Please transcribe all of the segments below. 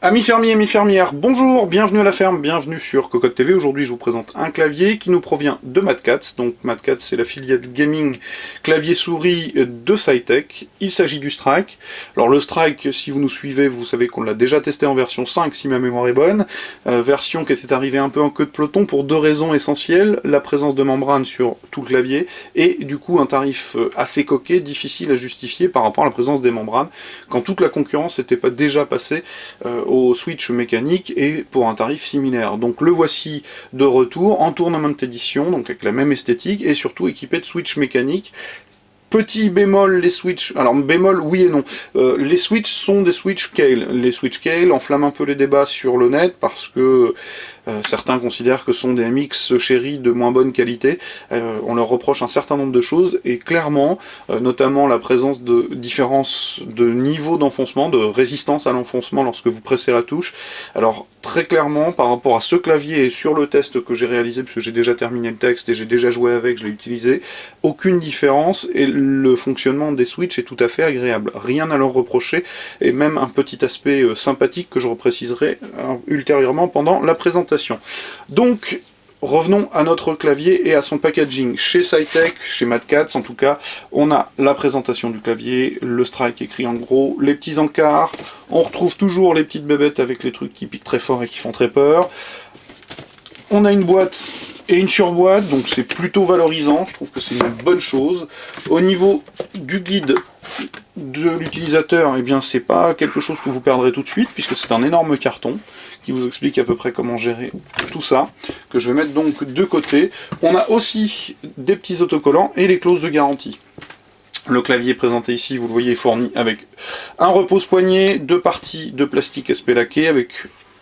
Amis fermiers, amis fermières, bonjour, bienvenue à la ferme, bienvenue sur Cocotte TV. Aujourd'hui je vous présente un clavier qui nous provient de Mad Catz. Donc Mad Catz c'est la filiale gaming clavier souris de SciTech. Il s'agit du Strike. Alors le Strike, si vous nous suivez, vous savez qu'on l'a déjà testé en version 5 si ma mémoire est bonne. Version qui était arrivée un peu en queue de peloton pour deux raisons essentielles. La présence de membrane sur tout le clavier et du coup un tarif assez coquet, difficile à justifier par rapport à la présence des membranes quand toute la concurrence n'était pas déjà passée au switch mécanique et pour un tarif similaire. Donc le voici de retour en tournament d'édition, donc avec la même esthétique et surtout équipé de switch mécanique. Petit bémol, les switches, alors bémol oui et non, les switches sont des switch scale. Les switch scale enflamment un peu les débats sur le net parce que certains considèrent que ce sont des MX chéris de moins bonne qualité. On leur reproche un certain nombre de choses et clairement, notamment la présence de différences de niveau d'enfoncement, de résistance à l'enfoncement lorsque vous pressez la touche. Alors très clairement, par rapport à ce clavier et sur le test que j'ai réalisé, puisque j'ai déjà terminé le texte et j'ai déjà joué avec, je l'ai utilisé, aucune différence et le fonctionnement des switches est tout à fait agréable. Rien à leur reprocher et même un petit aspect sympathique que je repréciserai ultérieurement pendant la présentation. Donc, revenons à notre clavier et à son packaging. Chez SciTech, chez Mad Catz en tout cas, on a la présentation du clavier, le Strike écrit en gros, les petits encarts, on retrouve toujours les petites bébêtes avec les trucs qui piquent très fort et qui font très peur. On a une boîte et une surboîte, donc c'est plutôt valorisant, je trouve que c'est une bonne chose. Au niveau du guide de l'utilisateur, eh bien c'est pas quelque chose que vous perdrez tout de suite, puisque c'est un énorme carton qui vous explique à peu près comment gérer tout ça, que je vais mettre donc de côté. On a aussi des petits autocollants et les clauses de garantie. Le clavier présenté ici, vous le voyez, est fourni avec un repose-poignet, deux parties de plastique SP laqué avec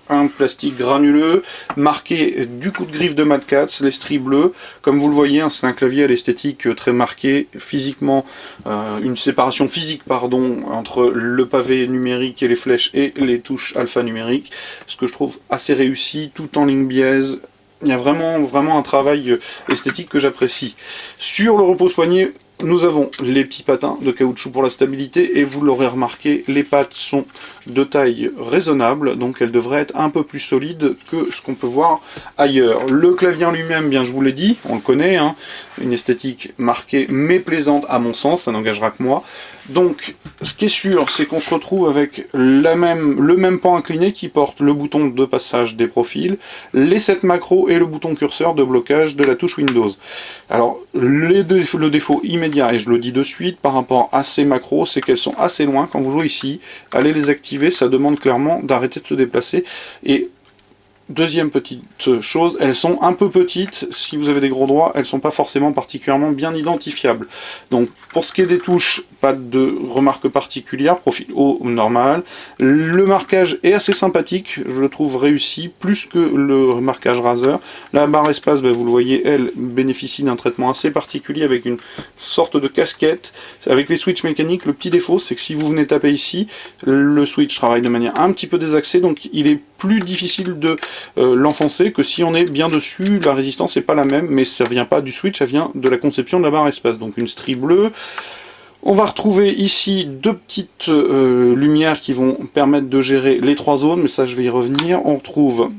un plastique granuleux, marqué du coup de griffe de Mad Catz, les stries bleus. Comme vous le voyez, c'est un clavier à l'esthétique très marquée, physiquement, une séparation physique pardon, entre le pavé numérique et les flèches et les touches alphanumériques, ce que je trouve assez réussi, tout en ligne biaise. Il y a vraiment un travail esthétique que j'apprécie. Sur le repose-poignet, nous avons les petits patins de caoutchouc pour la stabilité et vous l'aurez remarqué, les pattes sont de taille raisonnable, donc elles devraient être un peu plus solides que ce qu'on peut voir ailleurs. Le clavier en lui-même, bien je vous l'ai dit, on le connaît, hein, une esthétique marquée mais plaisante à mon sens, ça n'engagera que moi. Donc ce qui est sûr, c'est qu'on se retrouve avec le même pan incliné qui porte le bouton de passage des profils, les 7 macros et le bouton curseur de blocage de la touche Windows. Alors le défaut immédiat, et je le dis de suite, par rapport à ces macros, c'est qu'elles sont assez loin. Quand vous jouez ici, allez les activer, ça demande clairement d'arrêter de se déplacer. Et deuxième petite chose, elles sont un peu petites, si vous avez des gros doigts, elles sont pas forcément particulièrement bien identifiables. Donc pour ce qui est des touches, pas de remarques particulières, profil haut normal. Le marquage est assez sympathique, je le trouve réussi, plus que le marquage Razer. La barre espace, vous le voyez, elle bénéficie d'un traitement assez particulier avec une sorte de casquette. Avec les switches mécaniques, le petit défaut, c'est que si vous venez taper ici, le switch travaille de manière un petit peu désaxée, donc il est plus difficile de l'enfoncer que si on est bien dessus. La résistance n'est pas la même, mais ça vient pas du switch, ça vient de la conception de la barre espace. Donc une strie bleue. On va retrouver ici deux petites lumières qui vont permettre de gérer les trois zones, mais ça je vais y revenir. On retrouve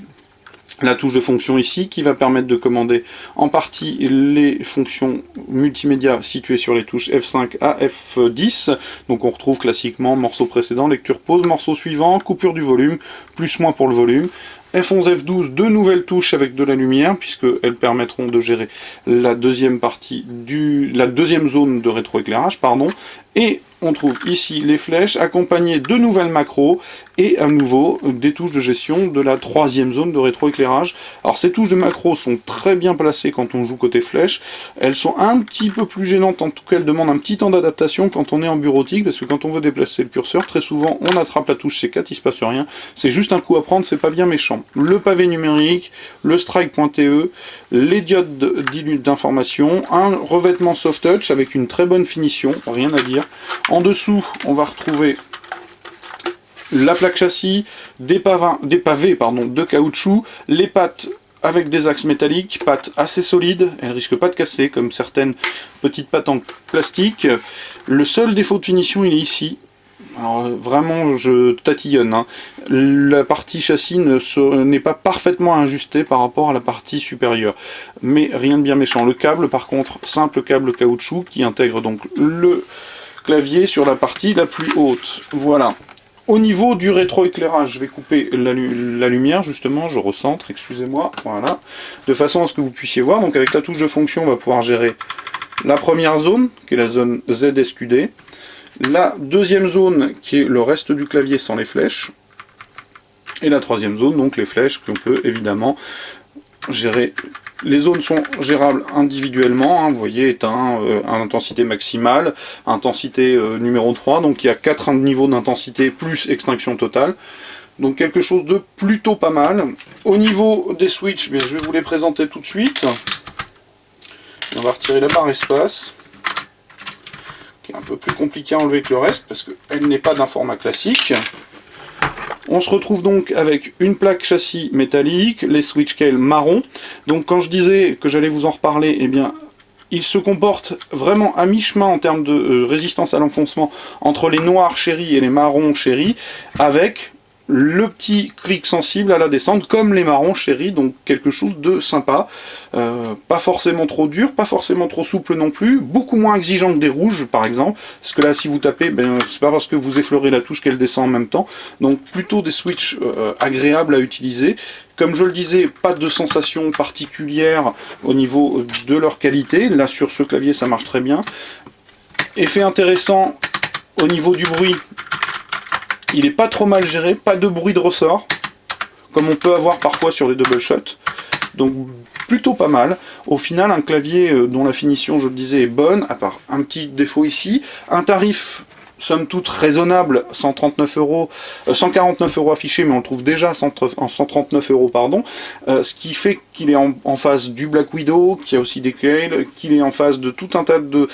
la touche de fonction ici qui va permettre de commander en partie les fonctions multimédia situées sur les touches F5 à F10. Donc on retrouve classiquement morceau précédent, lecture pause, morceau suivant, coupure du volume, plus moins pour le volume. F11, F12, deux nouvelles touches avec de la lumière, puisqu'elles permettront de gérer la deuxième partie la deuxième zone de rétroéclairage, pardon. Et on trouve ici les flèches accompagnées de nouvelles macros et à nouveau des touches de gestion de la troisième zone de rétroéclairage. Alors ces touches de macros sont très bien placées quand on joue côté flèche. Elles sont un petit peu plus gênantes, en tout cas elles demandent un petit temps d'adaptation quand on est en bureautique, parce que quand on veut déplacer le curseur, très souvent on attrape la touche C4, il se passe rien. C'est juste un coup à prendre, c'est pas bien méchant. Le pavé numérique, le strike.te, les diodes d'information, un revêtement soft touch avec une très bonne finition, rien à dire. En dessous, on va retrouver la plaque châssis, des pavés de caoutchouc, les pattes avec des axes métalliques, pattes assez solides, elles ne risquent pas de casser comme certaines petites pattes en plastique. Le seul défaut de finition il est ici, Alors vraiment, je tatillonne, hein. La partie châssis n'est pas parfaitement ajustée par rapport à la partie supérieure. Mais rien de bien méchant. Le câble, par contre, simple câble caoutchouc qui intègre donc le clavier sur la partie la plus haute. Voilà. Au niveau du rétroéclairage, je vais couper la lumière, justement, je recentre, excusez-moi, voilà. De façon à ce que vous puissiez voir. Donc avec la touche de fonction, on va pouvoir gérer la première zone, qui est la zone ZSQD. La deuxième zone qui est le reste du clavier sans les flèches. Et la troisième zone, donc les flèches qu'on peut évidemment gérer. Les zones sont gérables individuellement, hein, vous voyez, éteint, intensité maximale, intensité numéro 3, donc il y a 4 niveaux d'intensité plus extinction totale. Donc quelque chose de plutôt pas mal. Au niveau des switches, bien, je vais vous les présenter tout de suite. On va retirer la barre espace, qui est un peu plus compliqué à enlever que le reste, parce qu'elle n'est pas d'un format classique. On se retrouve donc avec une plaque châssis métallique, les switch scale marron. Donc quand je disais que j'allais vous en reparler, eh bien, il se comporte vraiment à mi-chemin en termes de résistance à l'enfoncement entre les noirs chéris et les marrons chéris, avec le petit clic sensible à la descente, comme les marrons chéris, donc quelque chose de sympa. Pas forcément trop dur, pas forcément trop souple non plus, beaucoup moins exigeant que des rouges par exemple, parce que là si vous tapez, ben, c'est pas parce que vous effleurez la touche qu'elle descend en même temps, donc plutôt des switches agréables à utiliser. Comme je le disais, pas de sensation particulière au niveau de leur qualité, là sur ce clavier ça marche très bien. Effet intéressant au niveau du bruit, il n'est pas trop mal géré, pas de bruit de ressort, comme on peut avoir parfois sur les double shot. Donc plutôt pas mal. Au final, un clavier dont la finition, je le disais, est bonne, à part un petit défaut ici. Un tarif, somme toute, raisonnable, 149 €, 149 € affiché, mais on le trouve déjà en 139 €, pardon. Ce qui fait qu'il est en face du Black Widow, qui a aussi des scales, qu'il est en face de tout un tas de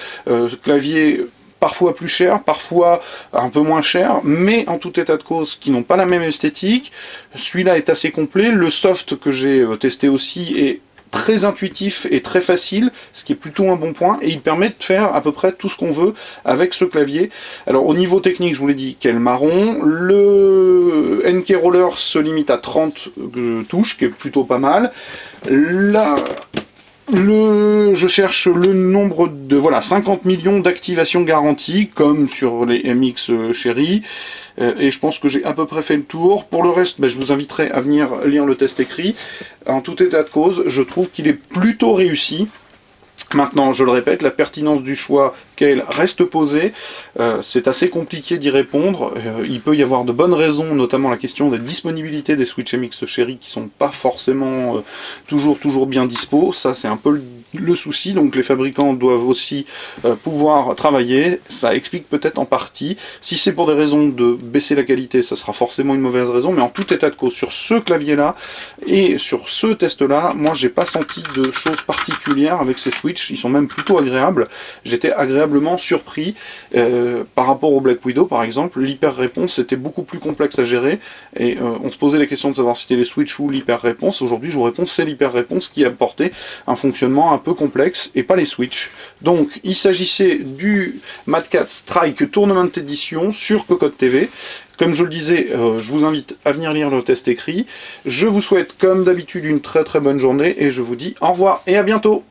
claviers parfois plus cher, parfois un peu moins cher, mais en tout état de cause qui n'ont pas la même esthétique. Celui-là est assez complet, le soft que j'ai testé aussi est très intuitif et très facile, ce qui est plutôt un bon point, et il permet de faire à peu près tout ce qu'on veut avec ce clavier. Alors au niveau technique, je vous l'ai dit, quel marron, le NK Roller se limite à 30 touches, qui est plutôt pas mal. Là, je cherche le nombre de 50 millions d'activations garanties, comme sur les MX Cherry, et je pense que j'ai à peu près fait le tour. Pour le reste, je vous inviterai à venir lire le test écrit. En tout état de cause, je trouve qu'il est plutôt réussi. Maintenant, je le répète, la pertinence du choix qu'elle reste posée, c'est assez compliqué d'y répondre. Il peut y avoir de bonnes raisons, notamment la question des disponibilités des Switch MX Cherry qui sont pas forcément toujours bien dispo. Ça, c'est un peu le souci, donc les fabricants doivent aussi pouvoir travailler. Ça explique peut-être en partie. Si c'est pour des raisons de baisser la qualité, ça sera forcément une mauvaise raison, mais en tout état de cause, sur ce clavier-là et sur ce test-là, moi, j'ai pas senti de choses particulières avec ces Switch. Ils sont même plutôt agréables. J'étais agréablement surpris par rapport au Black Widow par exemple. L'hyper réponse était beaucoup plus complexe à gérer et on se posait la question de savoir si c'était les Switch ou l'hyper réponse. Aujourd'hui, je vous réponds, c'est l'hyper réponse qui apportait un fonctionnement un peu complexe et pas les Switch. Donc il s'agissait du Mad Catz Strike Tournament Edition sur Cocotte TV. Comme je le disais, je vous invite à venir lire le test écrit. Je vous souhaite comme d'habitude une très bonne journée et je vous dis au revoir et à bientôt.